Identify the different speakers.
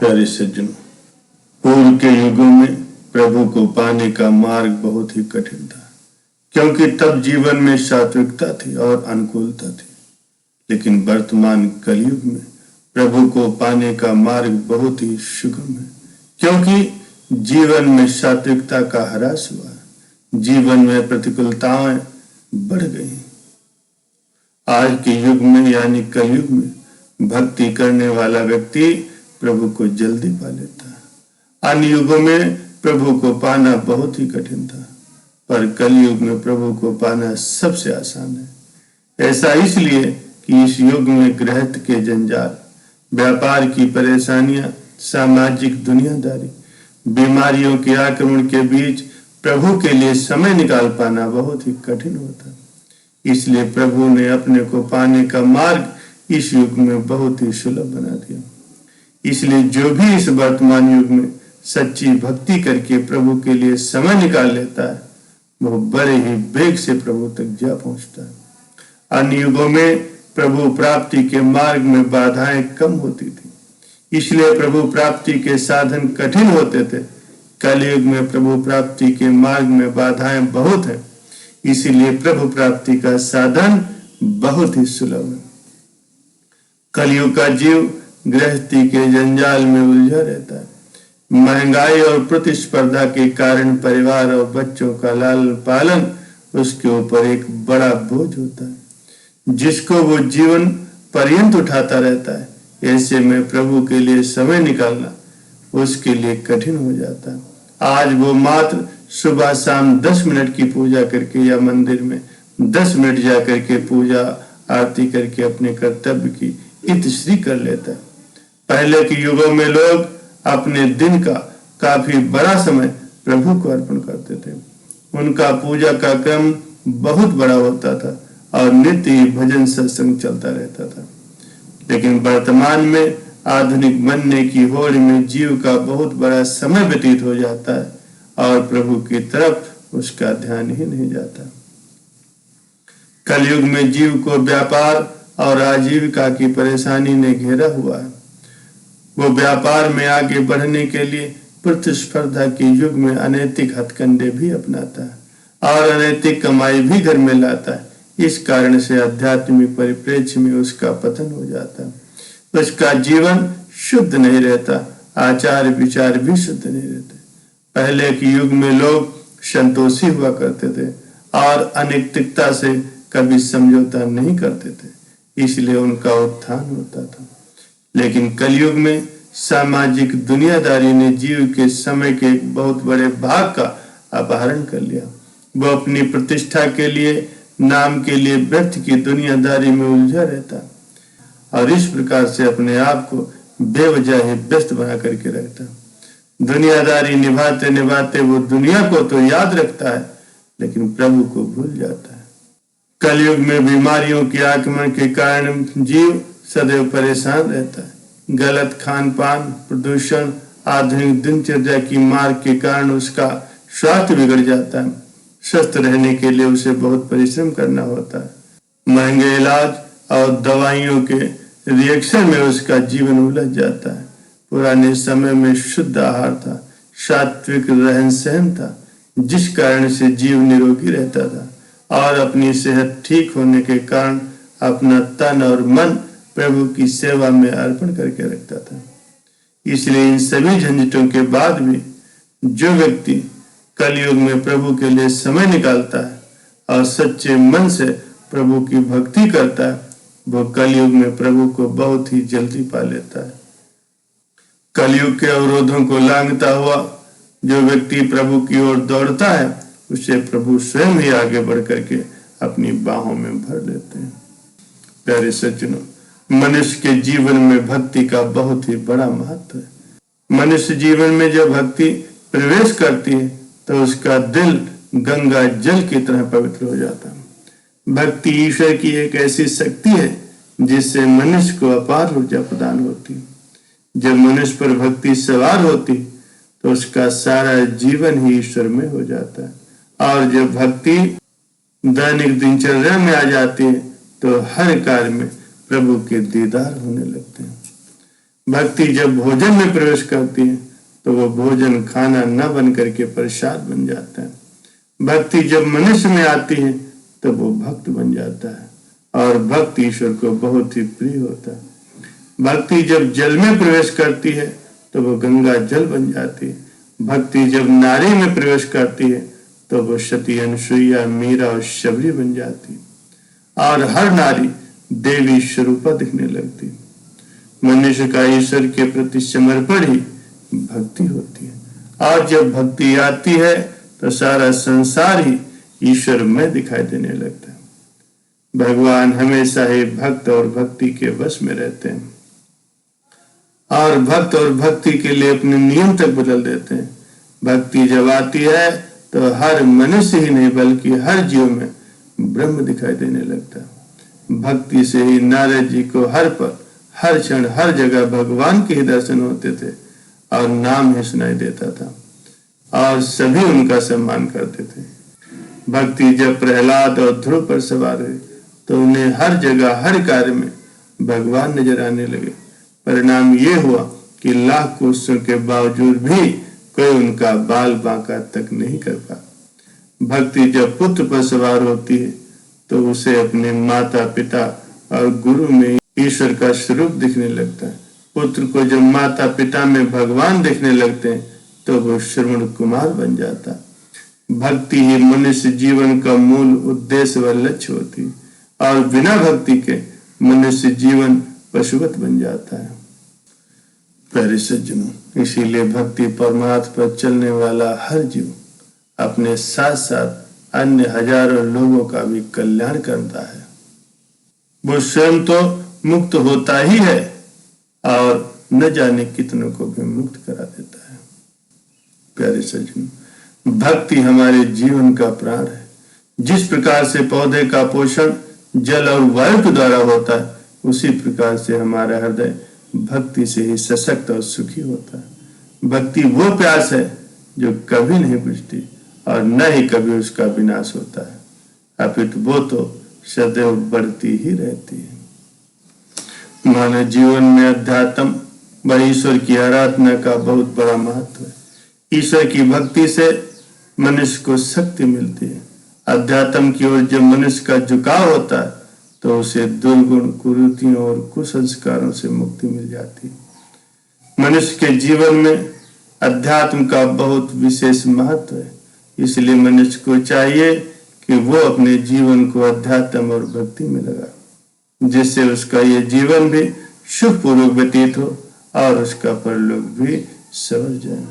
Speaker 1: प्यारे सज्जनों, पूर्व के युगों में प्रभु को पाने का मार्ग बहुत ही कठिन था, क्योंकि तब जीवन में सात्विकता थी और अनुकूलता थी। लेकिन वर्तमान कलयुग में प्रभु को पाने का मार्ग बहुत ही सुगम है, क्योंकि जीवन में सात्विकता का ह्रास हुआ है, जीवन में प्रतिकूलताएं बढ़ गई। आज के युग में यानी कलयुग में भक्ति करने वाला व्यक्ति प्रभु को जल्दी पा लेता है। अन्य युगों में प्रभु को पाना बहुत ही कठिन था, पर कलयुग में प्रभु को पाना सबसे आसान है। ऐसा इसलिए कि इस युग में गृहस्थ के जंजाल, व्यापार की परेशानियां, सामाजिक दुनियादारी, बीमारियों के आक्रमण के बीच प्रभु के लिए समय निकाल पाना बहुत ही कठिन होता है। इसलिए प्रभु ने अपने को पाने का मार्ग इस युग में बहुत ही सुलभ बना दिया। इसलिए जो भी इस वर्तमान युग में सच्ची भक्ति करके प्रभु के लिए समय निकाल लेता है, वो बड़े ही वेग से प्रभु तक जा पहुंचता है। अन्य युगों में प्रभु प्राप्ति के मार्ग में बाधाएं कम होती थी, इसलिए प्रभु प्राप्ति के साधन कठिन होते थे। कलयुग में प्रभु प्राप्ति के मार्ग में बाधाएं बहुत है, इसीलिए प्रभु प्राप्ति का साधन बहुत ही सुलभ है। कलयुग का जीव गृहस्थी के जंजाल में उलझा रहता है। महंगाई और प्रतिस्पर्धा के कारण परिवार और बच्चों का लालन पालन उसके ऊपर एक बड़ा बोझ होता है, जिसको वो जीवन पर्यंत उठाता रहता है। ऐसे में प्रभु के लिए समय निकालना उसके लिए कठिन हो जाता है। आज वो मात्र सुबह शाम 10 मिनट की पूजा करके या मंदिर में 10 मिनट जा करके पूजा आरती करके अपने कर्तव्य की इतश्री कर लेता है। पहले के युगों में लोग अपने दिन का काफी बड़ा समय प्रभु को अर्पण करते थे। उनका पूजा का क्रम बहुत बड़ा होता था और नित्य ही भजन सत्संग चलता रहता था। लेकिन वर्तमान में आधुनिक बनने की होड़ में जीव का बहुत बड़ा समय व्यतीत हो जाता है और प्रभु की तरफ उसका ध्यान ही नहीं जाता। कलयुग में जीव को व्यापार और आजीविका की परेशानी ने घेरा हुआ है। वो व्यापार में आगे बढ़ने के लिए प्रतिस्पर्धा के युग में अनैतिक हथकंडे भी अपनाता है और अनैतिक कमाई भी घर में लाता है। इस कारण से आध्यात्मिक परिप्रेक्ष्य में उसका पतन हो जाता है। उसका जीवन शुद्ध नहीं रहता, आचार विचार भी शुद्ध नहीं रहते। पहले के युग में लोग संतोषी हुआ करते थे और अनैतिकता से कभी समझौता नहीं करते थे, इसलिए उनका उत्थान होता था। लेकिन कलयुग में सामाजिक दुनियादारी ने जीव के समय के एक बहुत बड़े भाग का अपहरण कर लिया। वो अपनी प्रतिष्ठा के लिए, नाम के लिए व्यर्थ की दुनियादारी में उलझा रहता और इस प्रकार से अपने आप को बेवजह ही व्यस्त बना करके रखता। दुनियादारी निभाते निभाते वो दुनिया को तो याद रखता है, लेकिन प्रभु को भूल जाता है। कलयुग में बीमारियों के आगमन के कारण जीव सदैव परेशान रहता है। गलत खान पान, प्रदूषण, आधुनिक दिनचर्या की मार के कारण उसका स्वास्थ्य बिगड़ जाता है। स्वस्थ रहने के लिए उसे बहुत परिश्रम करना होता है। महंगे इलाज और दवाइयों के रिएक्शन में उसका जीवन उलझ जाता है। पुराने समय में शुद्ध आहार था, सात्विक रहन सहन था, जिस कारण से जीव निरोगी रहता था और अपनी सेहत ठीक होने के कारण अपना तन और मन प्रभु की सेवा में अर्पण करके रखता था। इसलिए इन सभी झंझटों के बाद भी जो व्यक्ति कलयुग में प्रभु के लिए समय निकालता है और सच्चे मन से प्रभु की भक्ति करता है, वो कलयुग में प्रभु को बहुत ही जल्दी पा लेता है। कलयुग के अवरोधों को लांघता हुआ जो व्यक्ति प्रभु की ओर दौड़ता है, उसे प्रभु स्वयं ही आगे बढ़ करके अपनी बाहों में भर लेते हैं। प्यारे सज्जनों, मनुष्य के जीवन में भक्ति का बहुत ही बड़ा महत्व है। मनुष्य जीवन में जब भक्ति प्रवेश करती है तो उसका दिल गंगा जल की तरह पवित्र हो जाता है। भक्ति ईश्वर की एक ऐसी शक्ति है जिससे मनुष्य को अपार ऊर्जा प्रदान होती है। जब मनुष्य पर भक्ति सवार होती तो उसका सारा जीवन ही ईश्वर में हो जाता है और जब भक्ति दैनिक दिनचर्या में आ जाती है तो हर कार्य में प्रभु के दीदार होने लगते हैं। भक्ति जब भोजन में प्रवेश करती है तो वो भोजन खाना न बन करके प्रसाद बन जाता है। भक्ति जब मनुष्य में आती है तो वो भक्त बन जाता है और भक्ति ईश्वर को बहुत ही प्रिय होता है। भक्ति जब जल में प्रवेश करती है तो वो गंगा जल बन जाती है। भक्ति जब नारी में प्रवेश करती है तो वो सती, अनुसुईया, मीरा और शबरी बन जाती है और हर नारी देवी स्वरूपा दिखने लगती है। मनुष्य का ईश्वर के प्रति समर्पण ही भक्ति होती है और जब भक्ति आती है तो सारा संसार ही ईश्वर में दिखाई देने लगता है। भगवान हमेशा ही भक्त और भक्ति के वश में रहते हैं और भक्त और भक्ति के लिए अपने नियम तक बदल देते हैं। भक्ति जब आती है तो हर मनुष्य ही नहीं बल्कि हर जीव में ब्रह्म दिखाई देने लगता है। भक्ति से ही नारद जी को हर पल, हर क्षण, हर जगह भगवान के ही दर्शन होते थे और नाम ही सुनाई देता था और सभी उनका सम्मान करते थे। भक्ति जब प्रहलाद और ध्रुव पर सवार हुई तो उन्हें हर जगह, हर कार्य में भगवान नजर आने लगे। परिणाम ये हुआ कि लाख कोशिशों के बावजूद भी कोई उनका बाल बांका तक नहीं कर पाया। भक्ति जब पुत्र पर सवार होती है तो उसे अपने माता पिता और गुरु में ईश्वर का स्वरूप दिखने लगता है। पुत्र को जब माता पिता में भगवान दिखने लगते हैं तो वो श्रवण कुमार बन जाता है। भक्ति ही मनुष्य जीवन का मूल उद्देश्य व लक्ष्य होती है और बिना भक्ति के मनुष्य जीवन पशुवत बन जाता है। प्यारे सज्जनों, इसीलिए भक्ति परमार्थ पर चलने वाला हर जीव अपने साथ साथ अन्य हजारों लोगों का भी कल्याण करता है। वो स्वयं तो मुक्त होता ही है और न जाने कितनों को भी मुक्त करा देता है। प्यारे सज्जनों, भक्ति हमारे जीवन का प्राण है। जिस प्रकार से पौधे का पोषण जल और वायु के द्वारा होता है, उसी प्रकार से हमारा हृदय भक्ति से ही सशक्त और सुखी होता है। भक्ति वो प्यास है जो कभी नहीं बुझती और न ही कभी उसका विनाश होता है, अपितु वो तो सदैव बढ़ती ही रहती है। मानव जीवन में अध्यात्म व ईश्वर की आराधना का बहुत बड़ा महत्व है। ईश्वर की भक्ति से मनुष्य को शक्ति मिलती है। अध्यात्म की ओर जब मनुष्य का झुकाव होता है तो उसे दुर्गुण, कुरीतियों और कुसंस्कारों से मुक्ति मिल जाती है। मनुष्य के जीवन में अध्यात्म का बहुत विशेष महत्व है। इसलिए मनुष्य को चाहिए कि वो अपने जीवन को अध्यात्म और भक्ति में लगा, जिससे उसका ये जीवन भी सुखपूर्वक व्यतीत हो और उसका परलोक भी सवर जाए।